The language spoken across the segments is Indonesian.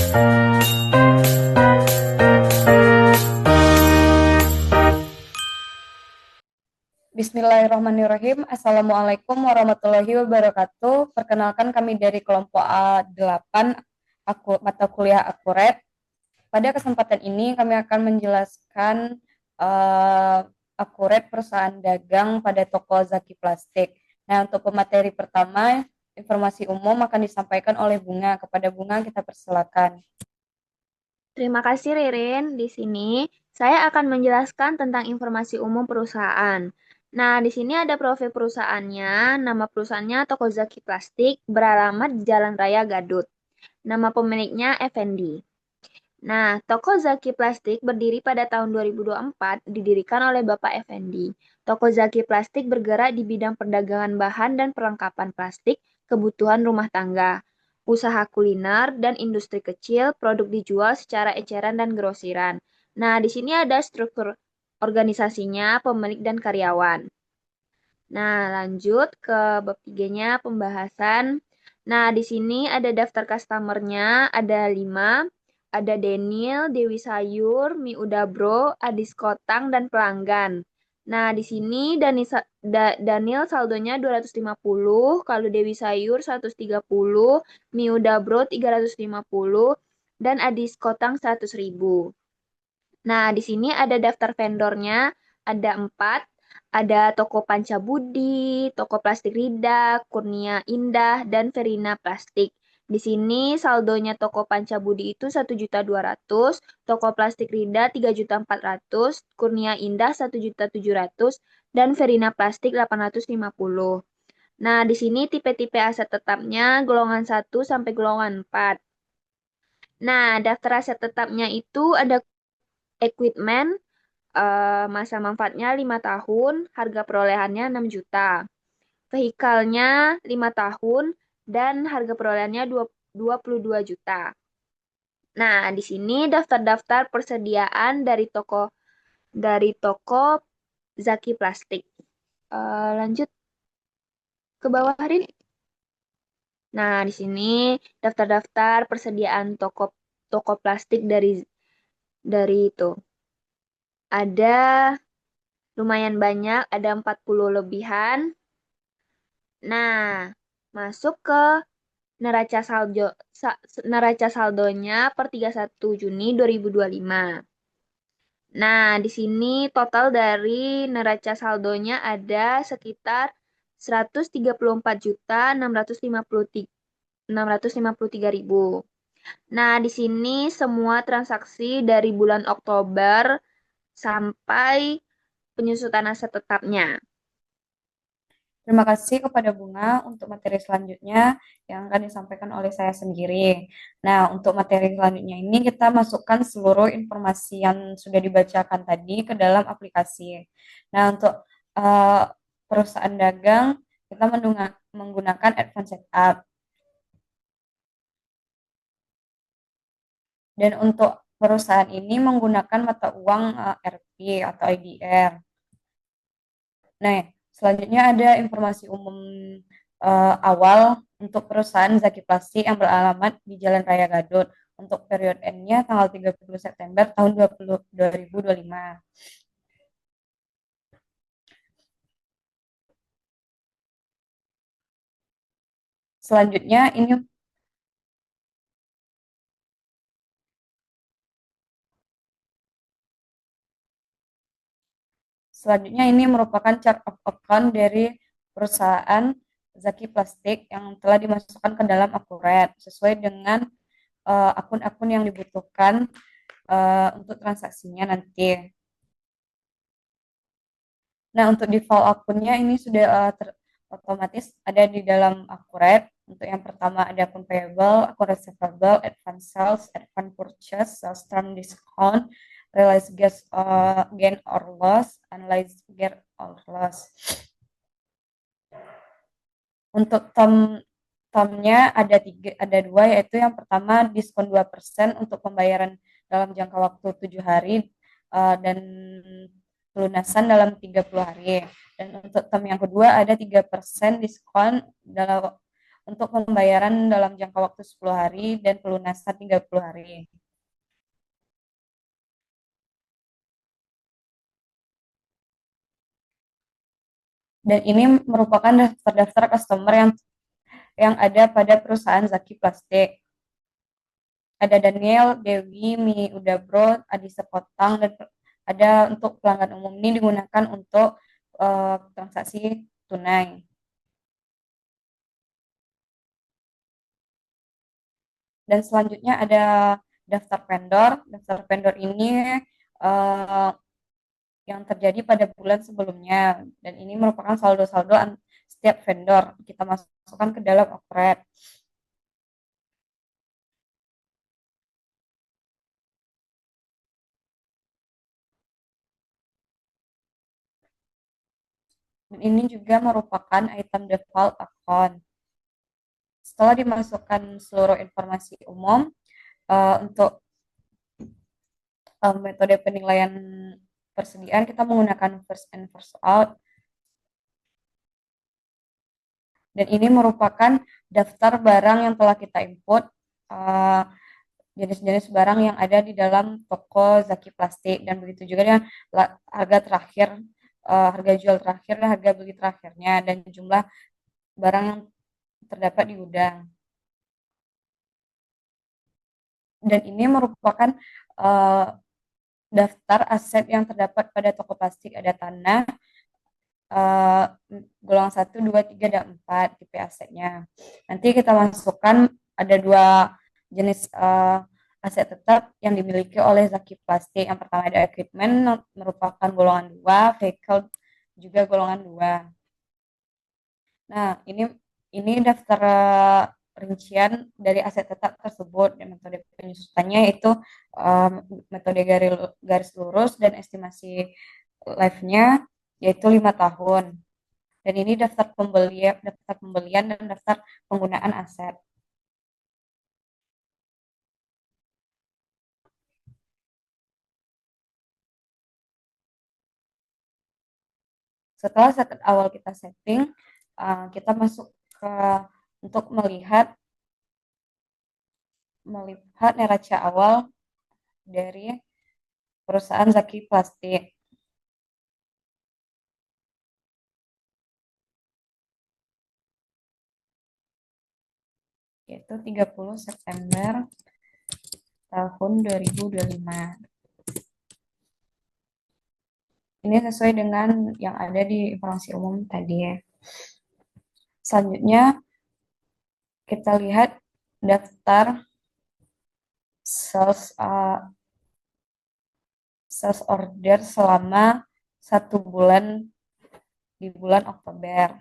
Bismillahirrahmanirrahim. Assalamualaikum warahmatullahi wabarakatuh. Perkenalkan kami dari kelompok A8 mata kuliah Akuret. Pada kesempatan ini kami akan menjelaskan Akuret perusahaan dagang pada toko Zaki Plastik. Nah, untuk pemateri pertama, informasi umum akan disampaikan oleh Bunga. Kepada Bunga kita persilakan. Terima kasih Ririn. Di sini saya akan menjelaskan tentang informasi umum perusahaan. Nah, di sini ada profil perusahaannya. Nama perusahaannya Toko Zaki Plastik beralamat di Jalan Raya Gadut. Nama pemiliknya Effendi. Nah, Toko Zaki Plastik berdiri pada tahun 2024, didirikan oleh Bapak Effendi. Toko Zaki Plastik bergerak di bidang perdagangan bahan dan perlengkapan plastik kebutuhan rumah tangga, usaha kuliner, dan industri kecil, produk dijual secara eceran dan grosiran. Nah, di sini ada struktur organisasinya, pemilik dan karyawan. Nah, lanjut ke bab 3-nya pembahasan. Nah, di sini ada daftar customer-nya, ada 5. Ada Daniel, Dewi Sayur, Mi Udabro, Adis Kotang, dan pelanggan. Nah, di sini Daniel saldonya 250, kalau Dewi Sayur 130, Mi Udabro 350, dan Adis Kotang 100.000. Nah, di sini ada daftar vendornya, ada 4. Ada Toko Pancabudi, Toko Plastik Rida, Kurnia Indah, dan Verina Plastik. Di sini saldonya Toko Pancabudi itu 1.200.000, Toko Plastik Rida 3.400.000, Kurnia Indah 1.700.000, dan Verina Plastik 850. Nah, di sini tipe-tipe aset tetapnya golongan 1 sampai golongan 4. Nah, daftar aset tetapnya itu ada equipment, masa manfaatnya 5 tahun, harga perolehannya 6 juta. Vehikalnya 5 tahun, dan harga perolehannya 22 juta. Nah, di sini daftar-daftar persediaan dari toko Zaki Plastik. Lanjut ke bawah, Rin. Nah, di sini daftar-daftar persediaan toko toko plastik dari itu. Ada lumayan banyak, ada 40 lebihan. Nah, masuk ke neraca saldonya per 31 Juni 2025. Nah, di sini total dari neraca saldonya ada sekitar 134.653.000. Nah, di sini semua transaksi dari bulan Oktober sampai penyusutan aset tetapnya. Terima kasih kepada Bunga untuk materi selanjutnya yang akan disampaikan oleh saya sendiri. Nah, untuk materi selanjutnya ini kita masukkan seluruh informasi yang sudah dibacakan tadi ke dalam aplikasi. Nah, untuk uh, perusahaan dagang kita menggunakan advance setup. Dan untuk perusahaan ini menggunakan mata uang RP atau IDR. Nah, selanjutnya ada informasi umum awal untuk perusahaan Zaki Plastik yang beralamat di Jalan Raya Gadot untuk periode N-nya tanggal 30 September tahun 2025. Selanjutnya ini merupakan chart of account dari perusahaan Zaki Plastik yang telah dimasukkan ke dalam Akuret sesuai dengan akun-akun yang dibutuhkan untuk transaksinya nanti. Nah, untuk default akunnya ini sudah otomatis ada di dalam Akuret. Untuk yang pertama ada akun payable, akun receivable, advance sales, advance purchase, sales term discount, realized gain or loss, analyzed gain or loss. Untuk termnya ada dua, yaitu yang pertama diskon 2% untuk pembayaran dalam jangka waktu 7 hari dan pelunasan dalam 30 hari. Dan untuk term yang kedua ada 3% diskon untuk pembayaran dalam jangka waktu 10 hari dan pelunasan 30 hari. Dan ini merupakan daftar-daftar customer yang ada pada perusahaan Zaki Plastik. Ada Daniel, Dewi, Mi Udabro, Adi Sepotang, dan ada untuk pelanggan umum ini digunakan untuk transaksi tunai. Dan selanjutnya ada daftar vendor. Daftar vendor ini uh, yang terjadi pada bulan sebelumnya. Dan ini merupakan saldo-saldo setiap vendor. Kita masukkan ke dalam operate. Dan ini juga merupakan item default account. Setelah dimasukkan seluruh informasi umum, untuk metode penilaian persediaan kita menggunakan first in first out, dan ini merupakan daftar barang yang telah kita input, jenis-jenis barang yang ada di dalam toko Zaki Plastik, dan begitu juga dengan harga terakhir, harga jual terakhir dan harga beli terakhirnya, dan jumlah barang yang terdapat di gudang. Dan ini merupakan daftar aset yang terdapat pada toko plastik. Ada tanah, golongan 1, 2, 3, dan 4 tipe asetnya. Nanti kita masukkan ada dua jenis aset tetap yang dimiliki oleh Zaki Plastik. Yang pertama ada equipment, merupakan golongan 2, vehicle juga golongan 2. Nah, ini daftar rincian dari aset tetap tersebut, dan metode penyusutannya itu metode garis lurus, dan estimasi life-nya yaitu 5 tahun. Dan ini daftar pembelian dan daftar penggunaan aset. Setelah awal kita setting, kita masuk ke untuk melihat neraca awal dari perusahaan Zaki Plastik, yaitu 30 September tahun 2025. Ini sesuai dengan yang ada di informasi umum tadi ya. Selanjutnya kita lihat daftar sales order selama 1 bulan di bulan Oktober.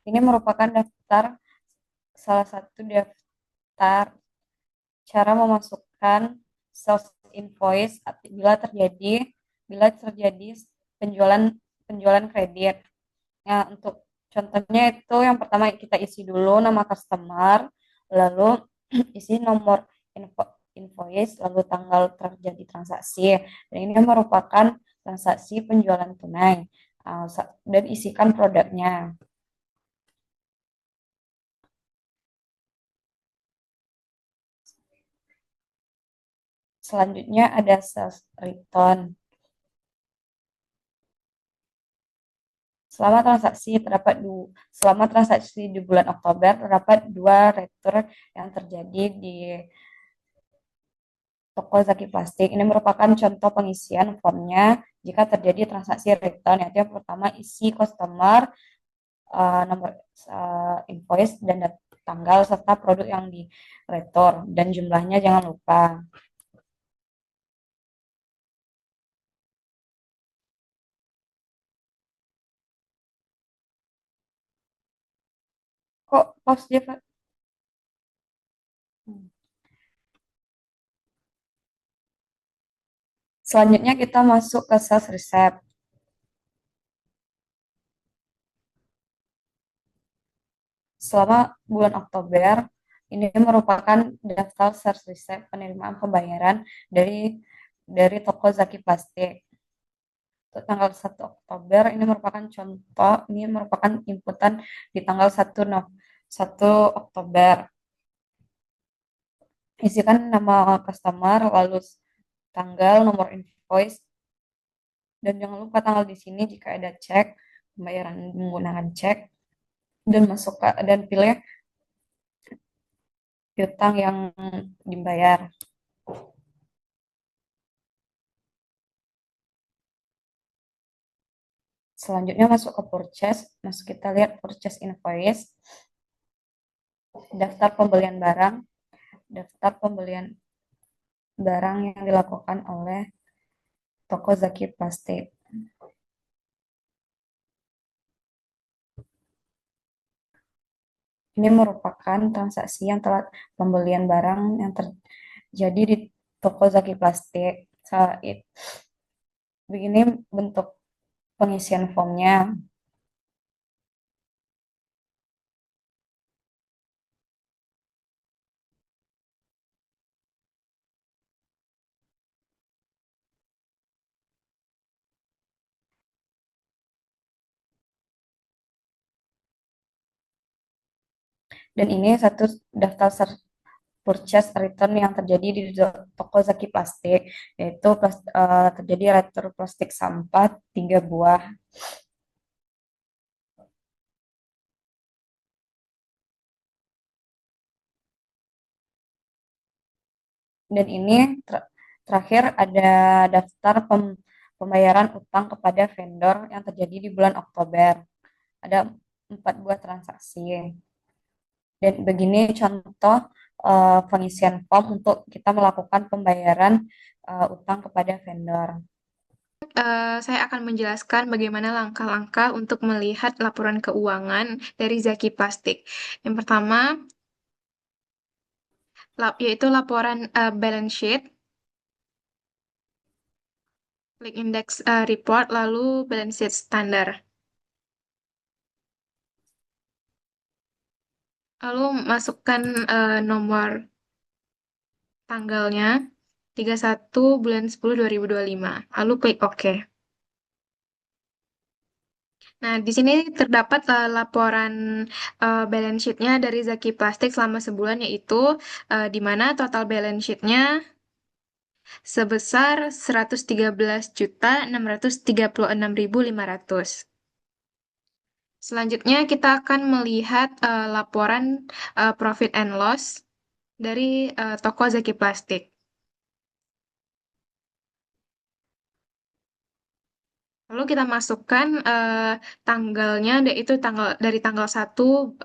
Ini merupakan salah satu daftar cara memasukkan sales invoice bila terjadi penjualan penjualan kredit. Nah, untuk contohnya itu yang pertama kita isi dulu nama customer, lalu isi nomor invoice, lalu tanggal terjadi transaksi. Dan ini merupakan transaksi penjualan tunai. Dan isikan produknya. Selanjutnya ada sales return. Selama transaksi di bulan Oktober terdapat 2 return yang terjadi di toko Zaki Plastik. Ini merupakan contoh pengisian formnya jika terjadi transaksi return, yaitu yang pertama isi customer, nomor invoice, dan tanggal serta produk yang di return, dan jumlahnya jangan lupa. Kok pause dia, Pak? Selanjutnya kita masuk ke sales receipt. selama bulan Oktober ini merupakan daftar sales receipt penerimaan pembayaran dari toko Zaki Plastik. Untuk tanggal 1 Oktober ini merupakan contoh, ini merupakan inputan di tanggal 1 Oktober. Isikan nama customer, lalu tanggal, nomor invoice, dan jangan lupa tanggal di sini jika ada cek, pembayaran menggunakan cek, dan masuk dan pilih piutang yang dibayar. Selanjutnya masuk ke purchase, kita lihat purchase invoice, daftar pembelian barang, yang dilakukan oleh toko Zaki Plastik. Ini merupakan transaksi yang telah pembelian barang yang terjadi di toko Zaki Plastik. Begini bentuk pengisian formnya. Dan ini satu daftar purchase return yang terjadi di toko Zaki Plastik, yaitu terjadi retur plastik sampah 3 buah. Dan ini terakhir ada daftar pembayaran utang kepada vendor yang terjadi di bulan Oktober. Ada 4 buah transaksi. Dan begini contoh pengisian form untuk kita melakukan pembayaran utang kepada vendor. Saya akan menjelaskan bagaimana langkah-langkah untuk melihat laporan keuangan dari Zaki Plastik. Yang pertama, yaitu laporan balance sheet, klik index report, lalu balance sheet standar. Lalu masukkan nomor tanggalnya 31 bulan 10 2025. Lalu klik OK. Nah, di sini terdapat laporan balance sheet-nya dari Zaki Plastik selama sebulan, yaitu di mana total balance sheet-nya sebesar 113.636.500. Selanjutnya kita akan melihat laporan profit and loss dari toko Zaki Plastik. Lalu kita masukkan tanggalnya, yaitu dari tanggal 1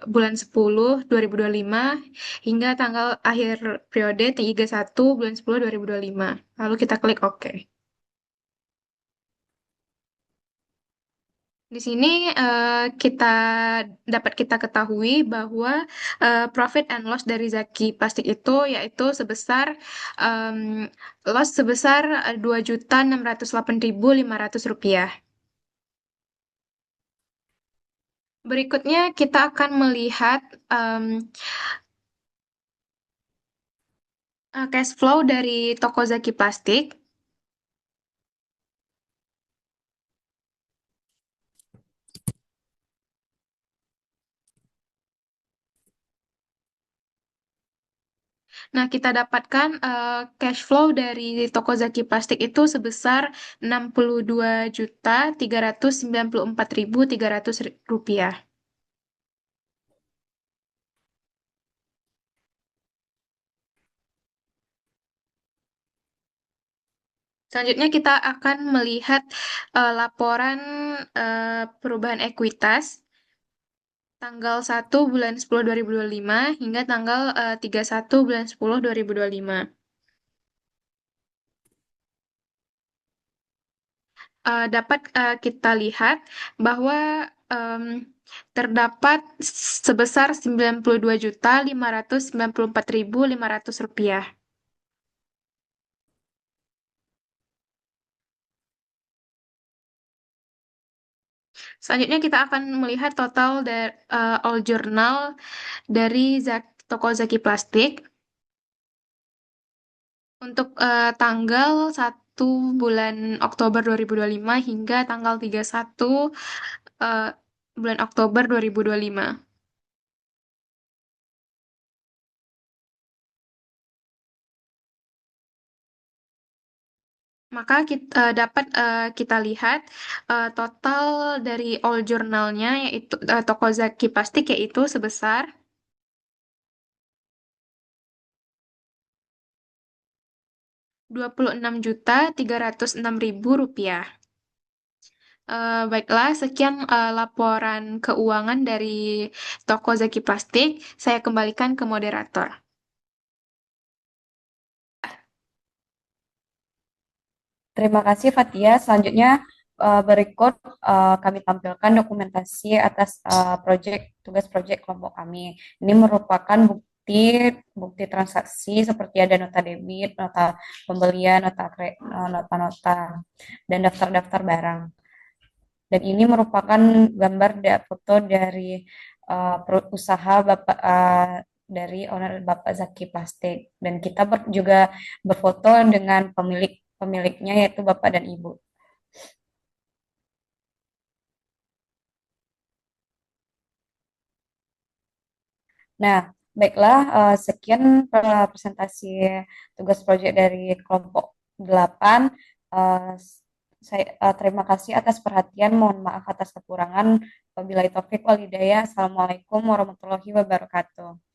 bulan 10 2025 hingga tanggal akhir periode 31 bulan 10 2025. Lalu kita klik OK. Di sini dapat kita ketahui bahwa profit and loss dari Zaki Plastik itu yaitu sebesar loss sebesar Rp2.608.500. Berikutnya kita akan melihat cash flow dari toko Zaki Plastik. Nah, kita dapatkan cash flow dari toko Zaki Plastik itu sebesar Rp62.394.300. Selanjutnya kita akan melihat laporan perubahan ekuitas tanggal 1 bulan 10 2025 hingga tanggal 31 bulan 10 2025. Dapat kita lihat bahwa terdapat sebesar Rp92.594.500. Selanjutnya kita akan melihat total dari all journal dari toko Zaki Plastik untuk tanggal 1 bulan Oktober 2025 hingga tanggal 31 eh, bulan Oktober 2025. Maka dapat kita lihat total dari all jurnalnya yaitu toko Zaki Plastik yaitu sebesar 26.306.000 rupiah. Baiklah, sekian laporan keuangan dari toko Zaki Plastik. Saya kembalikan ke moderator. Terima kasih Fatia. Selanjutnya berikut kami tampilkan dokumentasi atas tugas proyek kelompok kami. Ini merupakan bukti transaksi seperti ada nota debit, nota pembelian, nota-nota, dan daftar-daftar barang. Dan ini merupakan gambar foto dari usaha Bapak dari owner Bapak Zaki Plastik. Dan kita juga berfoto dengan pemiliknya yaitu Bapak dan Ibu. Nah, baiklah, sekian presentasi tugas proyek dari kelompok 8. Saya terima kasih atas perhatian. Mohon maaf atas kekurangan. Wabillahi taufik wal hidayah. Assalamualaikum warahmatullahi wabarakatuh.